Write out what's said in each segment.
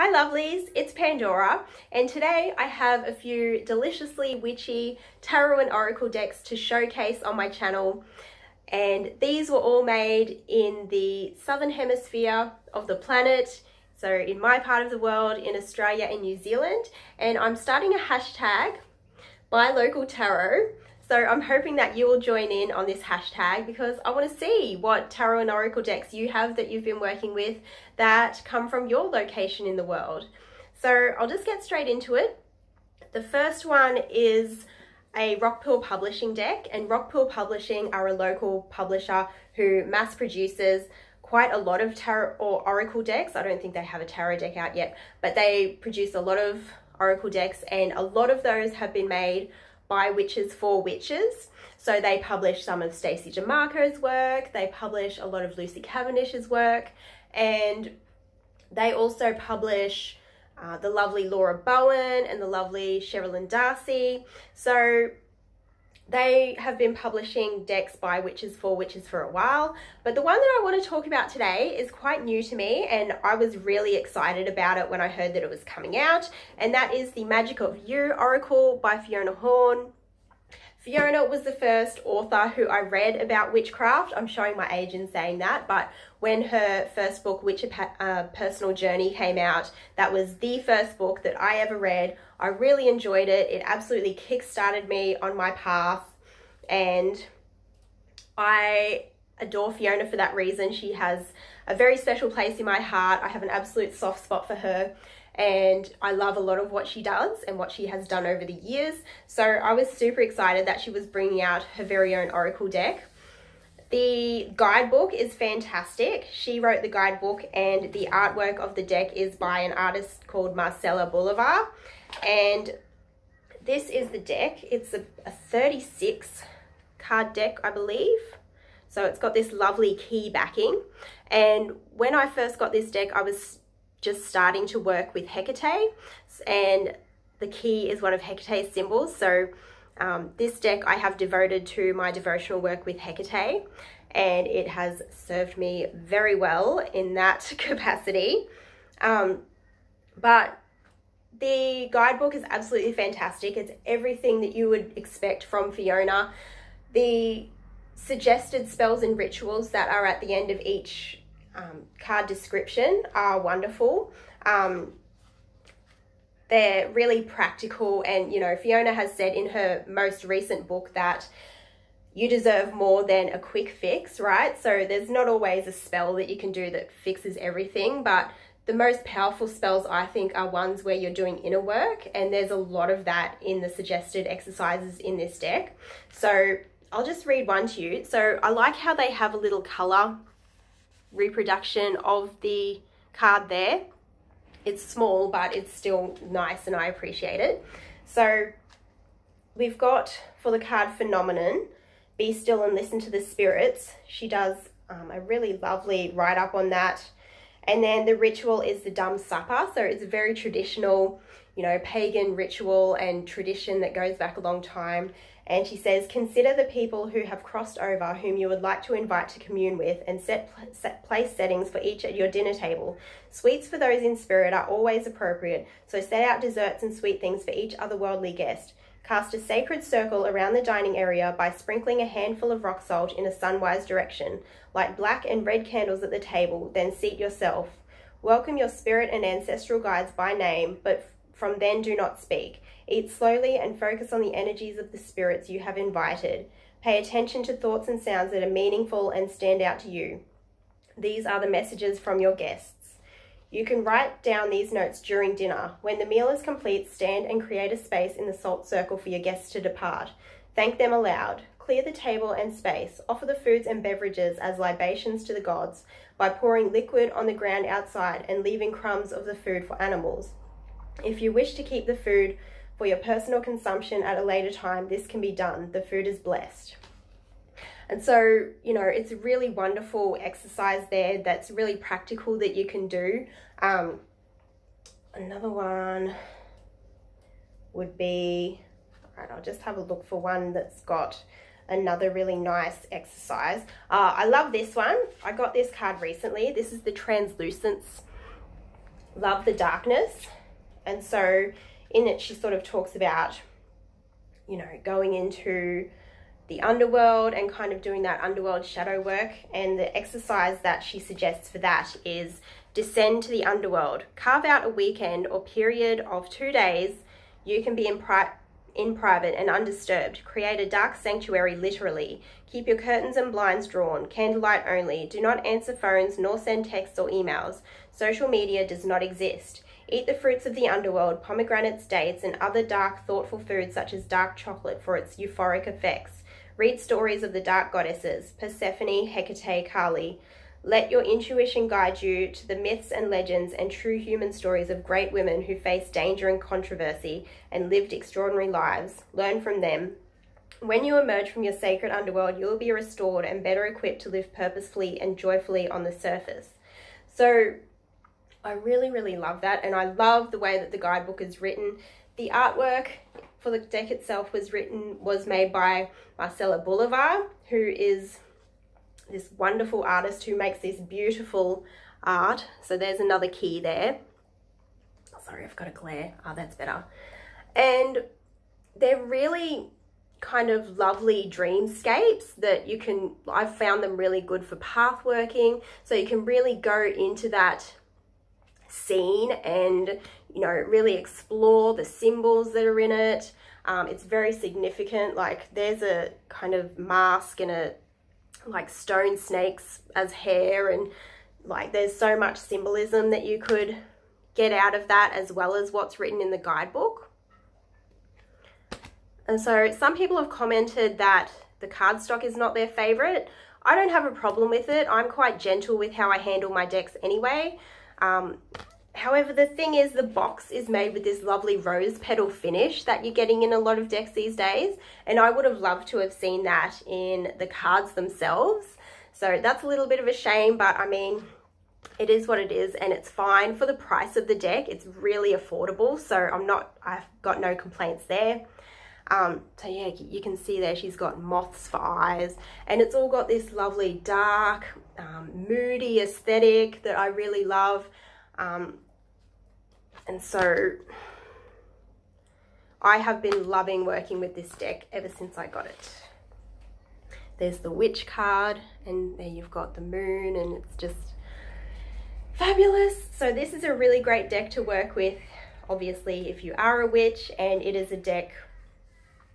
Hi lovelies, it's Pandora, and today I have a few deliciously witchy tarot and oracle decks to showcase on my channel. And these were all made in the southern hemisphere of the planet, so in my part of the world, in Australia and New Zealand. And I'm starting a hashtag, Buy Local Tarot. So I'm hoping that you will join in on this hashtag because I want to see what tarot and oracle decks you have that you've been working with that come from your location in the world. So I'll just get straight into it. The first one is a Rockpool Publishing deck, and Rockpool Publishing are a local publisher who mass produces quite a lot of tarot or oracle decks. I don't think they have a tarot deck out yet, but they produce a lot of oracle decks, and a lot of those have been made by witches for witches. So they publish some of Stacey DeMarco's work, they publish a lot of Lucy Cavendish's work, and they also publish the lovely Laura Bowen and the lovely Sherilyn Darcy. So they have been publishing decks by witches for witches for a while, but the one that I want to talk about today is quite new to me, and I was really excited about it when I heard that it was coming out, and that is the Magic of You Oracle by Fiona Horn. Fiona was the first author who I read about witchcraft. I'm showing my age in saying that, but when her first book, Witch Personal Journey, came out, that was the first book that I ever read. I really enjoyed it. It absolutely kick-started me on my path, and I adore Fiona for that reason. She has a very special place in my heart. I have an absolute soft spot for her, and I love a lot of what she does and what she has done over the years. So I was super excited that she was bringing out her very own oracle deck. The guidebook is fantastic. She wrote the guidebook, and the artwork of the deck is by an artist called Marcella Bolivar. And this is the deck. It's a 36 card deck, I believe. So it's got this lovely key backing. And when I first got this deck, I was just starting to work with Hecate, and the key is one of Hecate's symbols. So this deck I have devoted to my devotional work with Hecate, and it has served me very well in that capacity. But the guidebook is absolutely fantastic. It's everything that you would expect from Fiona. The suggested spells and rituals that are at the end of each card description are wonderful. They're really practical, and you know, Fiona has said in her most recent book that you deserve more than a quick fix, right? So there's not always a spell that you can do that fixes everything, but the most powerful spells, I think, are ones where you're doing inner work, and there's a lot of that in the suggested exercises in this deck. So I'll just read one to you. So I like how they have a little color reproduction of the card there. It's small, but it's still nice, and I appreciate it. So we've got, for the card Phenomenon, Be Still and Listen to the Spirits. She does a really lovely write-up on that. And then the ritual is the Dumb Supper. So it's a very traditional, you know, pagan ritual and tradition that goes back a long time. And she says, consider the people who have crossed over whom you would like to invite to commune with, and set place settings for each at your dinner table. Sweets for those in spirit are always appropriate, so set out desserts and sweet things for each otherworldly guest. Cast a sacred circle around the dining area by sprinkling a handful of rock salt in a sunwise direction. Light black and red candles at the table, then seat yourself. Welcome your spirit and ancestral guides by name, but from then do not speak. Eat slowly and focus on the energies of the spirits you have invited. Pay attention to thoughts and sounds that are meaningful and stand out to you. These are the messages from your guests. You can write down these notes during dinner. When the meal is complete, stand and create a space in the salt circle for your guests to depart. Thank them aloud. Clear the table and space. Offer the foods and beverages as libations to the gods by pouring liquid on the ground outside and leaving crumbs of the food for animals. If you wish to keep the food for your personal consumption at a later time, this can be done. The food is blessed. And so, you know, it's a really wonderful exercise there that's really practical that you can do. Another one would be, all right, I'll just have a look for one that's got another really nice exercise. I love this one. I got this card recently. This is the Translucence love the darkness. And so in it, she sort of talks about, you know, going into the underworld and kind of doing that underworld shadow work. And the exercise that she suggests for that is descend to the underworld. Carve out a weekend or period of 2 days. You can be in private and undisturbed. Create a dark sanctuary, literally. Keep your curtains and blinds drawn, candlelight only. Do not answer phones nor send texts or emails. Social media does not exist. Eat the fruits of the underworld, pomegranates, dates, and other dark, thoughtful foods such as dark chocolate for its euphoric effects. Read stories of the dark goddesses, Persephone, Hecate, Kali. Let your intuition guide you to the myths and legends and true human stories of great women who faced danger and controversy and lived extraordinary lives. Learn from them. When you emerge from your sacred underworld, you will be restored and better equipped to live purposefully and joyfully on the surface. So I really, really love that. And I love the way that the guidebook is written. The artwork for the deck itself was made by Marcella Bolivar, who is this wonderful artist who makes this beautiful art. So there's another key there. Oh, sorry, I've got a glare. Oh, that's better. And they're really kind of lovely dreamscapes that you can, I've found them really good for path working. So you can really go into that scene and, you know, really explore the symbols that are in it. It's very significant. Like there's a kind of mask and a like stone snakes as hair, and like there's so much symbolism that you could get out of that as well as what's written in the guidebook. And so some people have commented that the cardstock is not their favorite. I don't have a problem with it. I'm quite gentle with how I handle my decks anyway. However, the thing is, the box is made with this lovely rose petal finish that you're getting in a lot of decks these days. And I would have loved to have seen that in the cards themselves. So that's a little bit of a shame, but I mean, it is what it is and it's fine for the price of the deck. It's really affordable. So I've got no complaints there. So yeah, you can see there she's got moths for eyes, and it's all got this lovely dark, moody aesthetic that I really love. And so I have been loving working with this deck ever since I got it. There's the witch card, and there you've got the moon, and it's just fabulous. So this is a really great deck to work with, obviously, if you are a witch, and it is a deck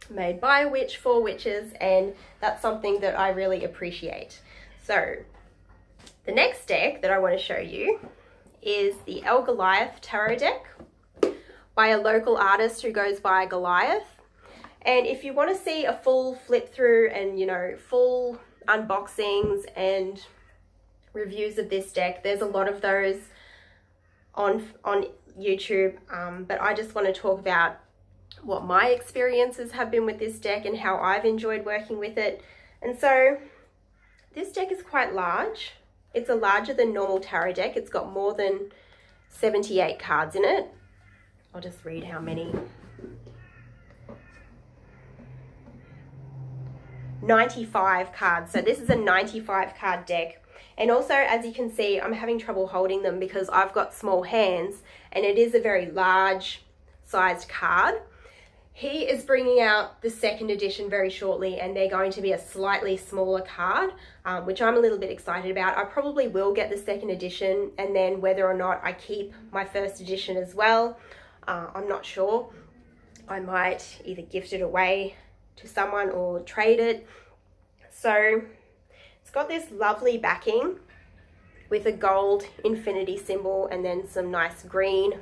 made by a witch for witches, and that's something that I really appreciate. So the next deck that I want to show you is the El Goliath Tarot deck by a local artist who goes by Goliath. And if you want to see a full flip through and, you know, full unboxings and reviews of this deck, there's a lot of those on YouTube, but I just want to talk about what my experiences have been with this deck and how I've enjoyed working with it. And so this deck is quite large. It's a larger than normal tarot deck. It's got more than 78 cards in it. I'll just read how many. 95 cards. So this is a 95 card deck. And also, as you can see, I'm having trouble holding them because I've got small hands, and it is a very large sized card. He is bringing out the second edition very shortly, and they're going to be a slightly smaller card, which I'm a little bit excited about. I probably will get the second edition, and then whether or not I keep my first edition as well, I'm not sure. I might either gift it away to someone or trade it. So it's got this lovely backing with a gold infinity symbol and then some nice green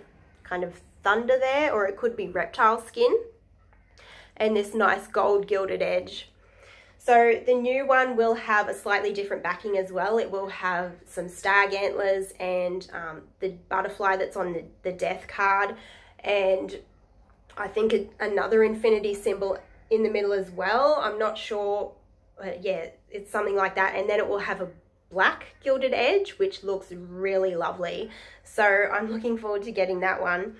kind of thunder there, or it could be reptile skin, and this nice gold gilded edge. So the new one will have a slightly different backing as well. It will have some stag antlers and the butterfly that's on the death card, and I think another infinity symbol in the middle as well. I'm not sure, but yeah, it's something like that. And then it will have a black gilded edge, which looks really lovely. So I'm looking forward to getting that one.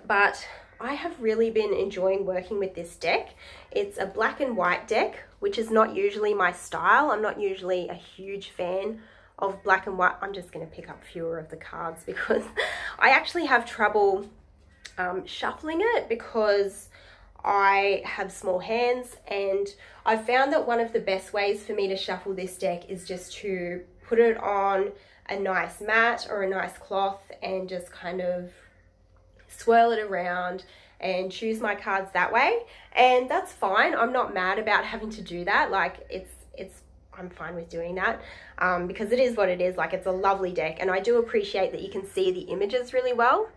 But I have really been enjoying working with this deck. It's a black and white deck, which is not usually my style. I'm not usually a huge fan of black and white. I'm just going to pick up fewer of the cards because I actually have trouble shuffling it because I have small hands, and I've found that one of the best ways for me to shuffle this deck is just to put it on a nice mat or a nice cloth and just kind of swirl it around and choose my cards that way. And that's fine. I'm not mad about having to do that. Like I'm fine with doing that because it is what it is. Like, it's a lovely deck, and I do appreciate that you can see the images really well.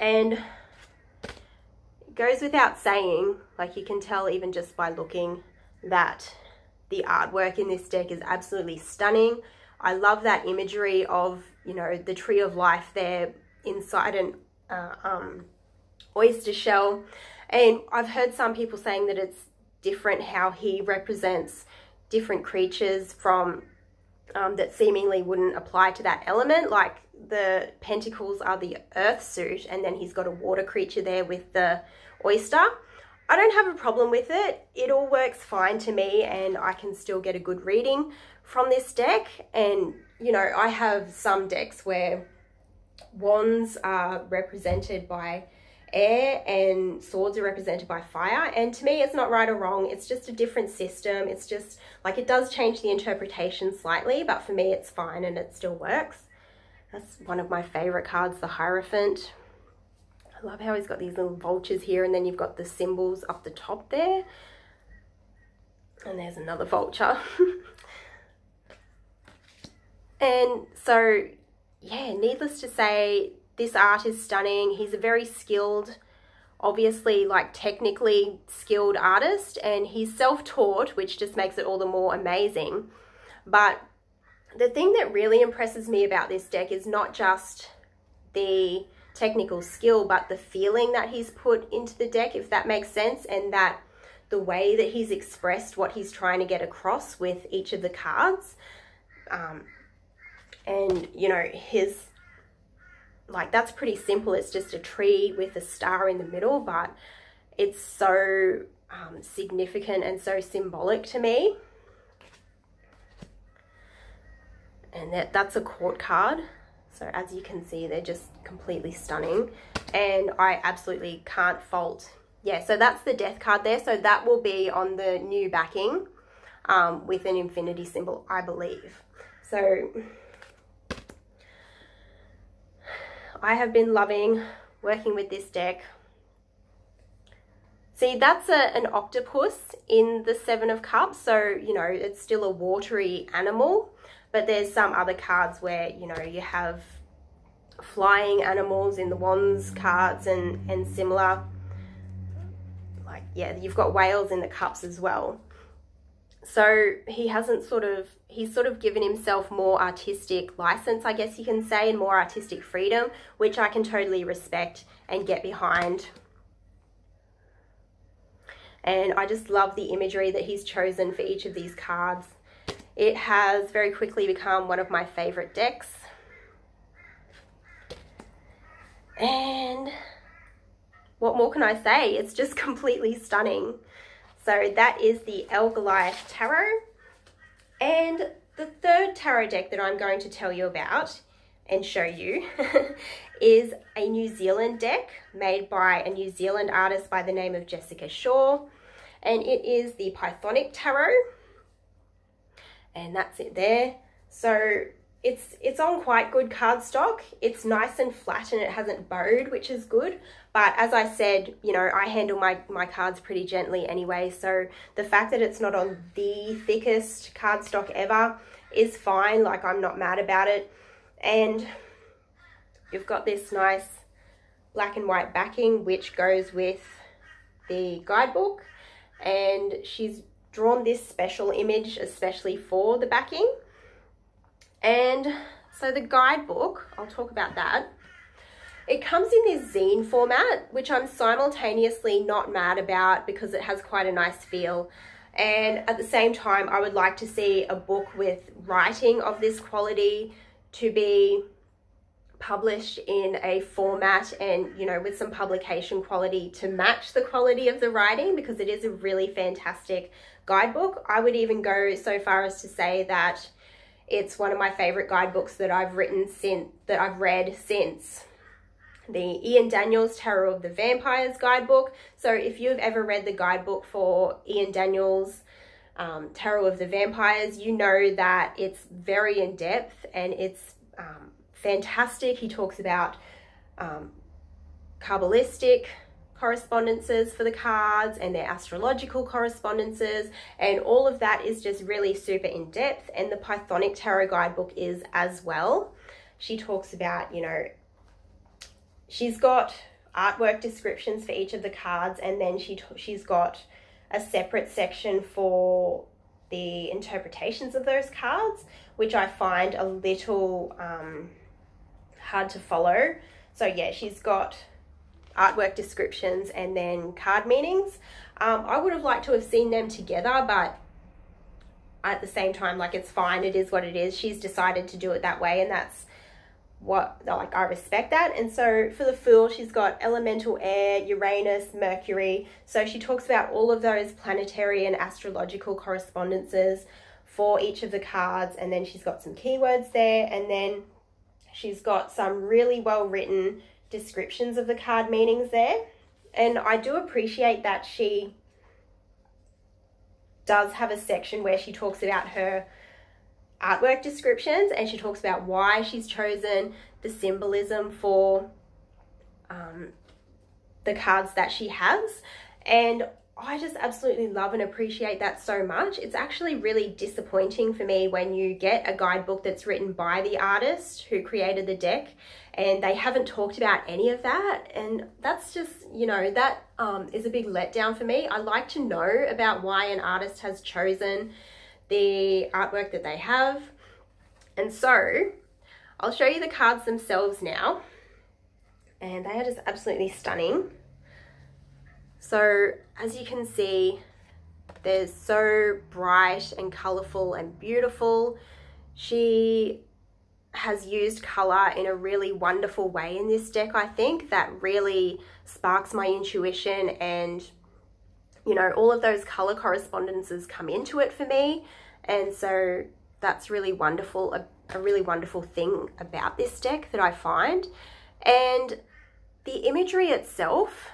And it goes without saying, like, you can tell even just by looking, that the artwork in this deck is absolutely stunning. I love that imagery of, you know, the tree of life there inside an oyster shell. And I've heard some people saying that it's different how he represents different creatures from that seemingly wouldn't apply to that element. Like, the pentacles are the earth suit, and then he's got a water creature there with the oyster. I don't have a problem with it. It all works fine to me, and I can still get a good reading from this deck. And, you know, I have some decks where wands are represented by air and swords are represented by fire, and to me it's not right or wrong. It's just a different system. It's just like, it does change the interpretation slightly, but for me it's fine and it still works. That's one of my favorite cards, the Hierophant. I love how he's got these little vultures here, and then you've got the symbols up the top there, and there's another vulture. And so, yeah, needless to say, this art is stunning. He's a very skilled, obviously, like, technically skilled artist, and he's self-taught, which just makes it all the more amazing. But the thing that really impresses me about this deck is not just the technical skill, but the feeling that he's put into the deck, if that makes sense, and that the way that he's expressed what he's trying to get across with each of the cards. And, you know, his, like, that's pretty simple. It's just a tree with a star in the middle, but it's so significant and so symbolic to me. And that's a court card. So as you can see, they're just completely stunning, and I absolutely can't fault. Yeah, so that's the death card there. So that will be on the new backing with an infinity symbol, I believe. So I have been loving working with this deck. See, that's an octopus in the Seven of Cups. So, you know, it's still a watery animal, but there's some other cards where, you know, you have flying animals in the Wands cards and similar. Like, yeah, you've got whales in the cups as well. So he hasn't he's sort of given himself more artistic license, I guess you can say, and more artistic freedom, which I can totally respect and get behind. And I just love the imagery that he's chosen for each of these cards. It has very quickly become one of my favorite decks. And what more can I say? It's just completely stunning. So that is the El Goliath Tarot. And the third tarot deck that I'm going to tell you about and show you is a New Zealand deck made by a New Zealand artist by the name of Jessica Shaw. And it is the Pythonic Tarot. And that's it there. So it's on quite good cardstock. It's nice and flat and it hasn't bowed, which is good. But as I said, you know, I handle my cards pretty gently anyway. So the fact that it's not on the thickest cardstock ever is fine. Like, I'm not mad about it. And you've got this nice black and white backing, which goes with the guidebook. And she's drawn this special image especially for the backing. And so the guidebook, I'll talk about that. It comes in this zine format, which I'm simultaneously not mad about because it has quite a nice feel. And at the same time, I would like to see a book with writing of this quality to be published in a format and, you know, with some publication quality to match the quality of the writing, because it is a really fantastic guidebook. I would even go so far as to say that It's one of my favorite guidebooks that I've read since the Ian Daniels Tarot of the Vampires guidebook. So if you've ever read the guidebook for Ian Daniels Tarot of the Vampires, you know that it's very in depth and it's fantastic. He talks about Kabbalistic correspondences for the cards and their astrological correspondences, and all of that is just really super in depth. And the Pythonic Tarot guidebook is as well. She talks about, you know, she's got artwork descriptions for each of the cards, and then she's got a separate section for the interpretations of those cards, which I find a little hard to follow. So yeah, she's got artwork descriptions and then card meanings. I would have liked to have seen them together, but at the same time, like, it's fine, it is what it is. She's decided to do it that way, and that's what, like, I respect that. And so for the Fool, she's got elemental air, Uranus, Mercury. So she talks about all of those planetary and astrological correspondences for each of the cards, and then she's got some keywords there, and then she's got some really well written descriptions of the card meanings there. And I do appreciate that she does have a section where she talks about her artwork descriptions, and she talks about why she's chosen the symbolism for the cards that she has. And I just absolutely love and appreciate that so much. It's actually really disappointing for me when you get a guidebook that's written by the artist who created the deck and they haven't talked about any of that. And that's just, you know, that is a big letdown for me. I like to know about why an artist has chosen the artwork that they have. And so I'll show you the cards themselves now, and they are just absolutely stunning. So as you can see, they're so bright and colorful and beautiful. She has used color in a really wonderful way in this deck, I think, that really sparks my intuition, and, you know, all of those color correspondences come into it for me. And so that's really wonderful, a really wonderful thing about this deck that I find. And the imagery itself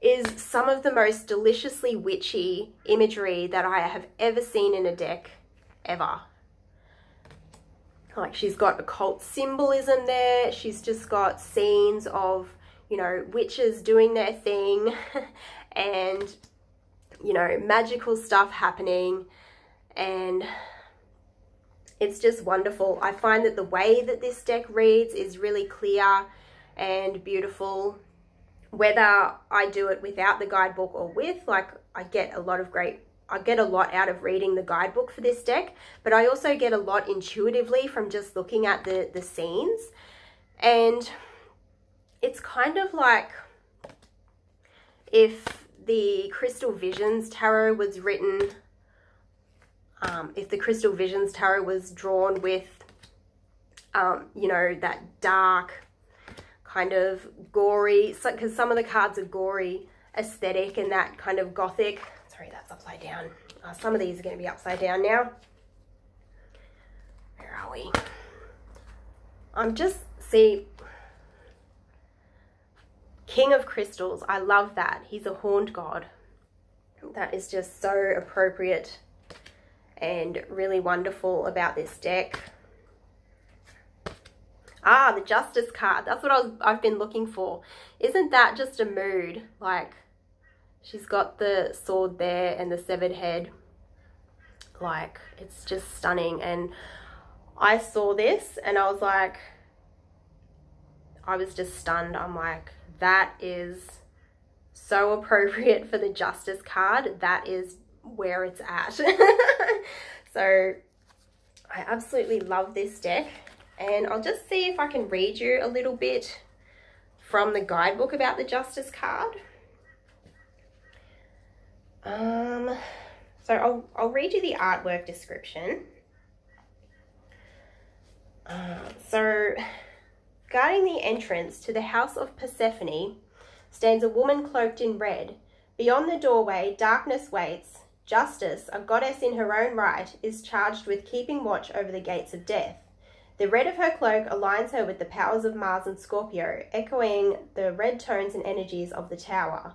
is some of the most deliciously witchy imagery that I have ever seen in a deck, ever. Like, she's got occult symbolism there. She's just got scenes of, you know, witches doing their thing and, you know, magical stuff happening. And it's just wonderful. I find that the way that this deck reads is really clear and beautiful. Whether I do it without the guidebook or with, like, I get a lot out of reading the guidebook for this deck, but I also get a lot intuitively from just looking at the scenes. And it's kind of like if the Crystal Visions Tarot was written, if the Crystal Visions Tarot was drawn with, you know, that dark, kind of gory, because some of the cards are gory aesthetic and that kind of gothic. Sorry, that's upside down. Some of these are going to be upside down now. Where are we? See, King of Crystals. I love that. He's a horned god. That is just so appropriate and really wonderful about this deck. Ah, the Justice card. That's what I've been looking for. Isn't that just a mood? Like, she's got the sword there and the severed head. Like, it's just stunning. And I saw this and I was like, I was just stunned. I'm like, that is so appropriate for the Justice card. That is where it's at. So I absolutely love this deck. And I'll just see if I can read you a little bit from the guidebook about the Justice card. So I'll read you the artwork description. So, guarding the entrance to the house of Persephone stands a woman cloaked in red. Beyond the doorway, darkness waits. Justice, a goddess in her own right, is charged with keeping watch over the gates of death. The red of her cloak aligns her with the powers of Mars and Scorpio, echoing the red tones and energies of the tower.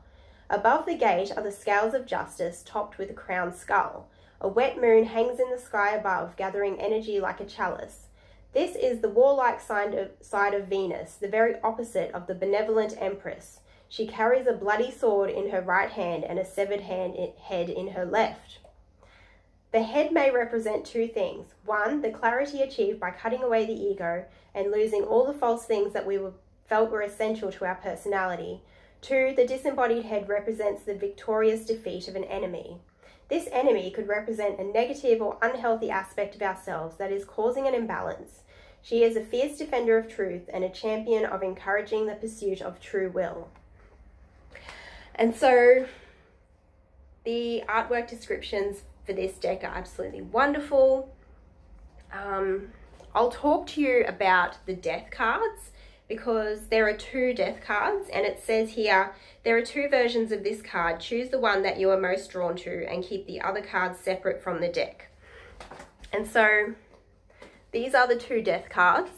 Above the gate are the scales of justice, topped with a crowned skull. A wet moon hangs in the sky above, gathering energy like a chalice. This is the warlike side of Venus, the very opposite of the benevolent Empress. She carries a bloody sword in her right hand and a severed head in her left. The head may represent two things. One, the clarity achieved by cutting away the ego and losing all the false things that we felt were essential to our personality. Two, the disembodied head represents the victorious defeat of an enemy. This enemy could represent a negative or unhealthy aspect of ourselves that is causing an imbalance. She is a fierce defender of truth and a champion of encouraging the pursuit of true will. And so the artwork descriptions for this deck are absolutely wonderful. I'll talk to you about the death cards because there are 2 death cards, and it says here, there are 2 versions of this card. Choose the one that you are most drawn to and keep the other cards separate from the deck. And so these are the 2 death cards.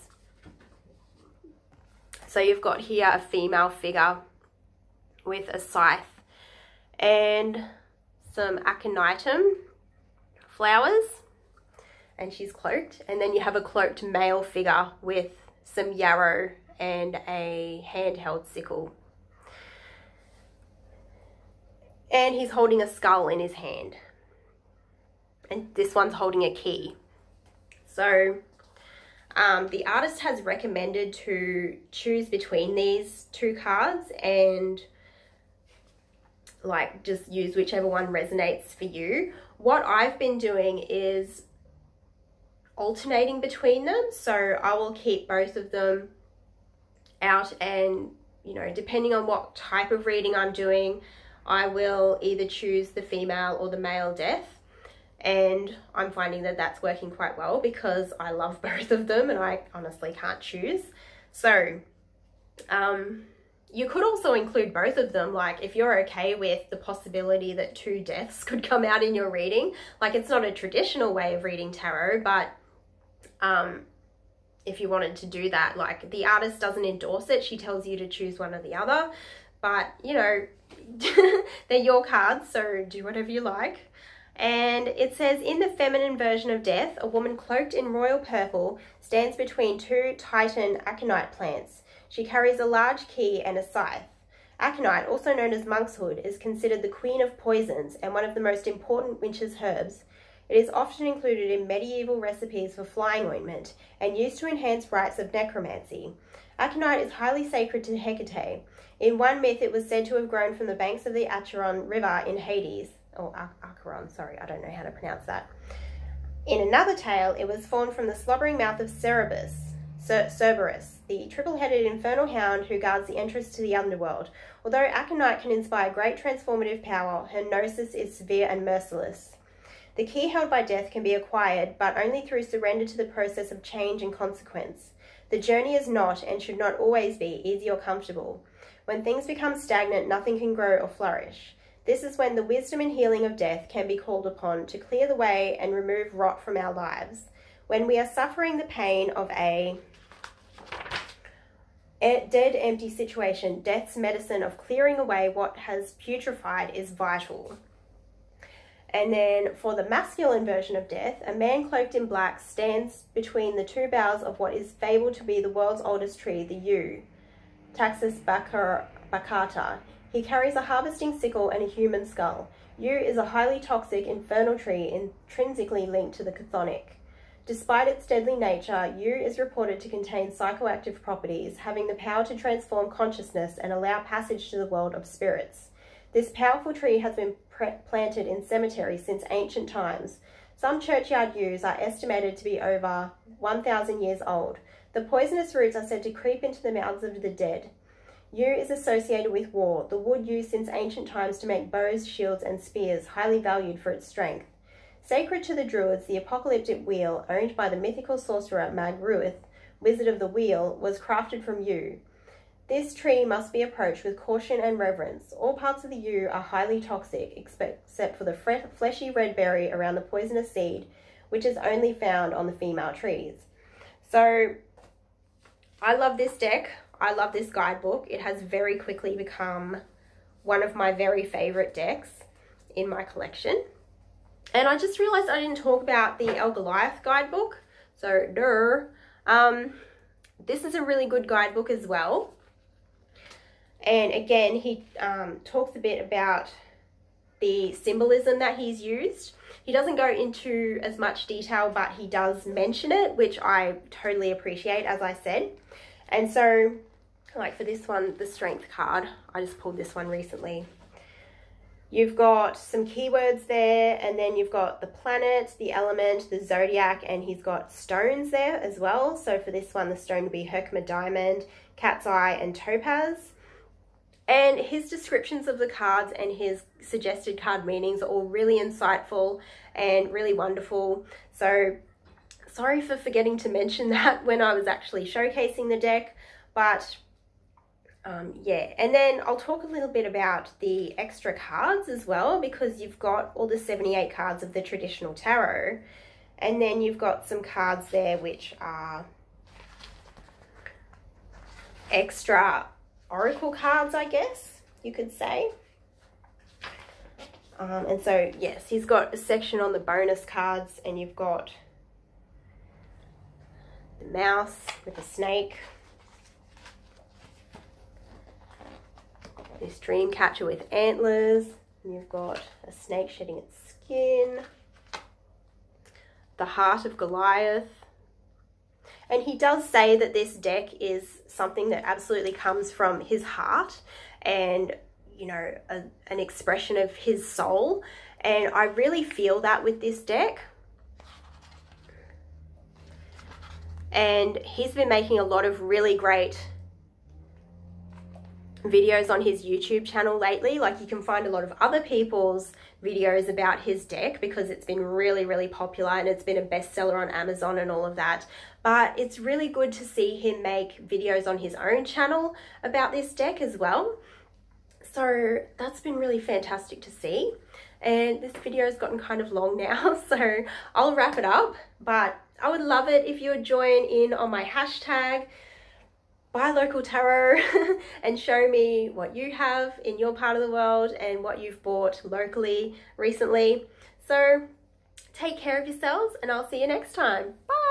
So you've got here a female figure with a scythe and some aconitum flowers, and she's cloaked. And then you have a cloaked male figure with some yarrow and a handheld sickle. And he's holding a skull in his hand. And this one's holding a key. So the artist has recommended to choose between these 2 cards and like just use whichever one resonates for you. What I've been doing is alternating between them. So I will keep both of them out, and you know, depending on what type of reading I'm doing, I will either choose the female or the male death. And I'm finding that that's working quite well because I love both of them and I honestly can't choose. So you could also include both of them, like if you're okay with the possibility that 2 deaths could come out in your reading. Like, it's not a traditional way of reading tarot, but if you wanted to do that, like, the artist doesn't endorse it. She tells you to choose one or the other, but you know, they're your cards, so do whatever you like. And it says, in the feminine version of death, a woman cloaked in royal purple stands between 2 Titan aconite plants. She carries a large key and a scythe. Aconite, also known as monkshood, is considered the queen of poisons and one of the most important witches' herbs. It is often included in medieval recipes for flying ointment and used to enhance rites of necromancy. Aconite is highly sacred to Hecate. In one myth, it was said to have grown from the banks of the Acheron River in Hades. Acheron, sorry, I don't know how to pronounce that. In another tale, it was formed from the slobbering mouth of Cerberus, the triple-headed infernal hound who guards the entrance to the underworld. Although aconite can inspire great transformative power, her gnosis is severe and merciless. The key held by death can be acquired, but only through surrender to the process of change and consequence. The journey is not, and should not always be, easy or comfortable. When things become stagnant, nothing can grow or flourish. This is when the wisdom and healing of death can be called upon to clear the way and remove rot from our lives. When we are suffering the pain of a dead, empty situation, death's medicine of clearing away what has putrefied is vital. And then for the masculine version of death, a man cloaked in black stands between the 2 boughs of what is fabled to be the world's oldest tree, the yew, Taxus baccata. He carries a harvesting sickle and a human skull. Yew is a highly toxic infernal tree intrinsically linked to the chthonic. Despite its deadly nature, yew is reported to contain psychoactive properties, having the power to transform consciousness and allow passage to the world of spirits. This powerful tree has been planted in cemeteries since ancient times. Some churchyard yews are estimated to be over 1,000 years old. The poisonous roots are said to creep into the mouths of the dead. Yew is associated with war, the wood used since ancient times to make bows, shields, and spears, highly valued for its strength. Sacred to the Druids, the apocalyptic wheel, owned by the mythical sorcerer Mag Ruith, Wizard of the Wheel, was crafted from yew. This tree must be approached with caution and reverence. All parts of the yew are highly toxic, except for the fleshy red berry around the poisonous seed, which is only found on the female trees. So I love this deck. I love this guidebook. It has very quickly become one of my very favorite decks in my collection. And I just realized I didn't talk about the El Goliath guidebook. So, this is a really good guidebook as well. And again, he talks a bit about the symbolism that he's used. He doesn't go into as much detail, but he does mention it, which I totally appreciate, as I said. And so, like for this one, the Strength card, I just pulled this one recently. You've got some keywords there, and then you've got the planet, the element, the zodiac, and he's got stones there as well. So for this one, the stone would be Herkimer diamond, cat's eye, and topaz. And his descriptions of the cards and his suggested card meanings are all really insightful and really wonderful. So sorry for forgetting to mention that when I was actually showcasing the deck, but yeah. And then I'll talk a little bit about the extra cards as well, because you've got all the 78 cards of the traditional tarot, and then you've got some cards there which are extra oracle cards, I guess you could say. And so yes, he's got a section on the bonus cards, and you've got the mouse with the snake, this dream catcher with antlers, and you've got a snake shedding its skin, the heart of Goliath. And he does say that this deck is something that absolutely comes from his heart and, you know, an expression of his soul. And I really feel that with this deck. And he's been making a lot of really great videos on his YouTube channel lately. Like, you can find a lot of other people's videos about his deck because it's been really, really popular, and it's been a bestseller on Amazon and all of that. But it's really good to see him make videos on his own channel about this deck as well. So that's been really fantastic to see. And this video has gotten kind of long now, so I'll wrap it up. But I would love it if you would join in on my hashtag Buy Local Tarot and show me what you have in your part of the world and what you've bought locally recently. So take care of yourselves, and I'll see you next time. Bye.